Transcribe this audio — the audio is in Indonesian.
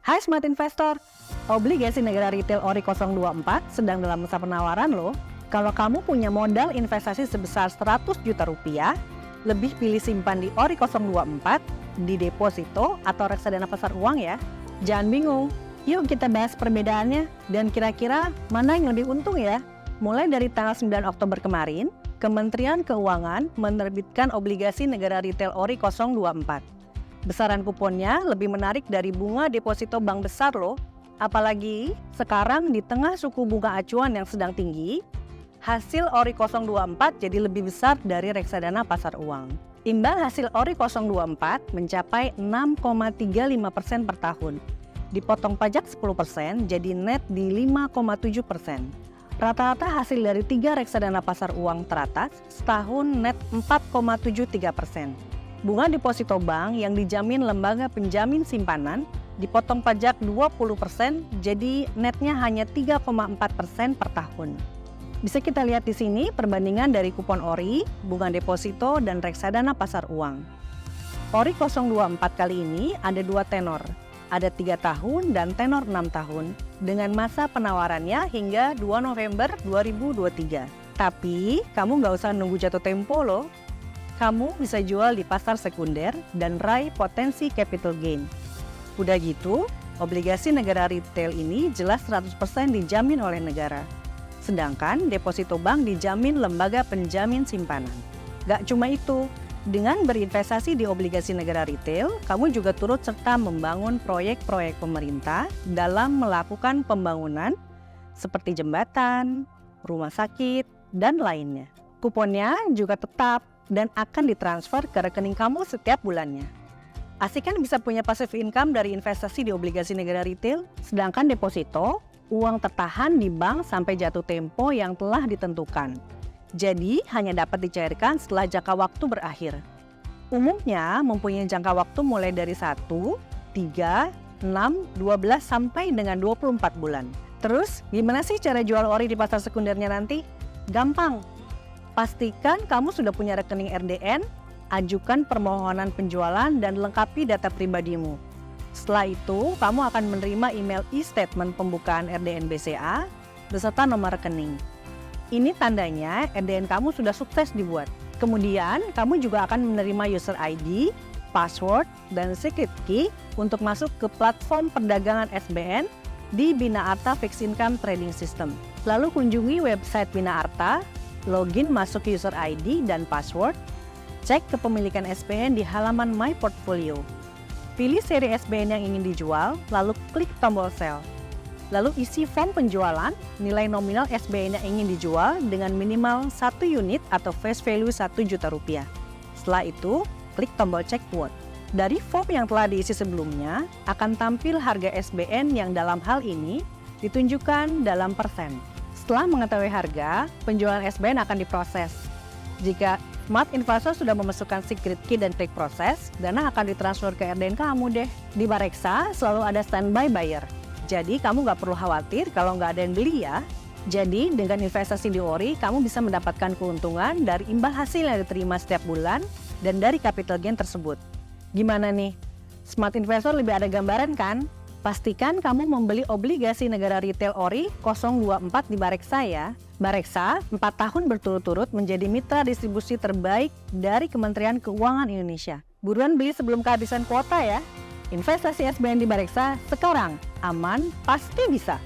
Hai Smart Investor, obligasi negara retail ORI 024 sedang dalam masa penawaran loh. Kalau kamu punya modal investasi sebesar 100 juta rupiah, lebih pilih simpan di ORI 024, di deposito atau reksadana pasar uang ya. Jangan bingung, yuk kita bahas perbedaannya dan kira-kira mana yang lebih untung ya. Mulai dari tanggal 9 Oktober kemarin, Kementerian Keuangan menerbitkan obligasi negara retail ORI 024. Besaran kuponnya lebih menarik dari bunga deposito bank besar loh. Apalagi sekarang di tengah suku bunga acuan yang sedang tinggi, hasil ORI 024 jadi lebih besar dari reksadana pasar uang. Imbal hasil ORI 024 mencapai 6,35% per tahun. Dipotong pajak 10% jadi net di 5,7%. Rata-rata hasil dari 3 reksadana pasar uang teratas setahun net 4,73%. Bunga deposito bank yang dijamin lembaga penjamin simpanan dipotong pajak 20% jadi netnya hanya 3,4% per tahun. Bisa kita lihat di sini perbandingan dari kupon ORI, bunga deposito, dan reksadana pasar uang. ORI 024 kali ini ada 2 tenor, ada 3 tahun dan tenor 6 tahun, dengan masa penawarannya hingga 2 November 2023. Tapi kamu nggak usah nunggu jatuh tempo loh. Kamu bisa jual di pasar sekunder dan raih potensi capital gain. Udah gitu, obligasi negara retail ini jelas 100% dijamin oleh negara. Sedangkan deposito bank dijamin lembaga penjamin simpanan. Gak cuma itu, dengan berinvestasi di obligasi negara retail, kamu juga turut serta membangun proyek-proyek pemerintah dalam melakukan pembangunan seperti jembatan, rumah sakit, dan lainnya. Kuponnya juga tetap dan akan ditransfer ke rekening kamu setiap bulannya. Asik kan bisa punya passive income dari investasi di obligasi negara retail, sedangkan deposito, uang tertahan di bank sampai jatuh tempo yang telah ditentukan. Jadi hanya dapat dicairkan setelah jangka waktu berakhir. Umumnya mempunyai jangka waktu mulai dari 1, 3, 6, 12 sampai dengan 24 bulan. Terus gimana sih cara jual ORI di pasar sekundernya nanti? Gampang. Pastikan kamu sudah punya rekening RDN, ajukan permohonan penjualan dan lengkapi data pribadimu. Setelah itu, kamu akan menerima email e-statement pembukaan RDN BCA beserta nomor rekening. Ini tandanya RDN kamu sudah sukses dibuat. Kemudian, kamu juga akan menerima user ID, password, dan secret key untuk masuk ke platform perdagangan SBN di Bina Arta Fixed Income Trading System. Lalu kunjungi website Bina Arta, login masuk user ID dan password, cek kepemilikan SBN di halaman My Portfolio. Pilih seri SBN yang ingin dijual, lalu klik tombol sell. Lalu isi form penjualan, nilai nominal SBN yang ingin dijual dengan minimal 1 unit atau face value 1 juta rupiah. Setelah itu, klik tombol check quote. Dari form yang telah diisi sebelumnya, akan tampil harga SBN yang dalam hal ini ditunjukkan dalam persen. Setelah mengetahui harga, penjualan SBN akan diproses. Jika Smart Investor sudah memasukkan secret key dan klik proses, dana akan ditransfer ke RDN kamu deh. Di Bareksa selalu ada standby buyer. Jadi kamu nggak perlu khawatir kalau nggak ada yang beli ya. Jadi dengan investasi di ORI, kamu bisa mendapatkan keuntungan dari imbal hasil yang diterima setiap bulan dan dari capital gain tersebut. Gimana nih? Smart Investor lebih ada gambaran kan? Pastikan kamu membeli obligasi negara retail ORI 024 di Bareksa ya. Bareksa 4 tahun berturut-turut menjadi mitra distribusi terbaik dari Kementerian Keuangan Indonesia. Buruan beli sebelum kehabisan kuota ya. Investasi SBN di Bareksa sekarang aman, pasti bisa.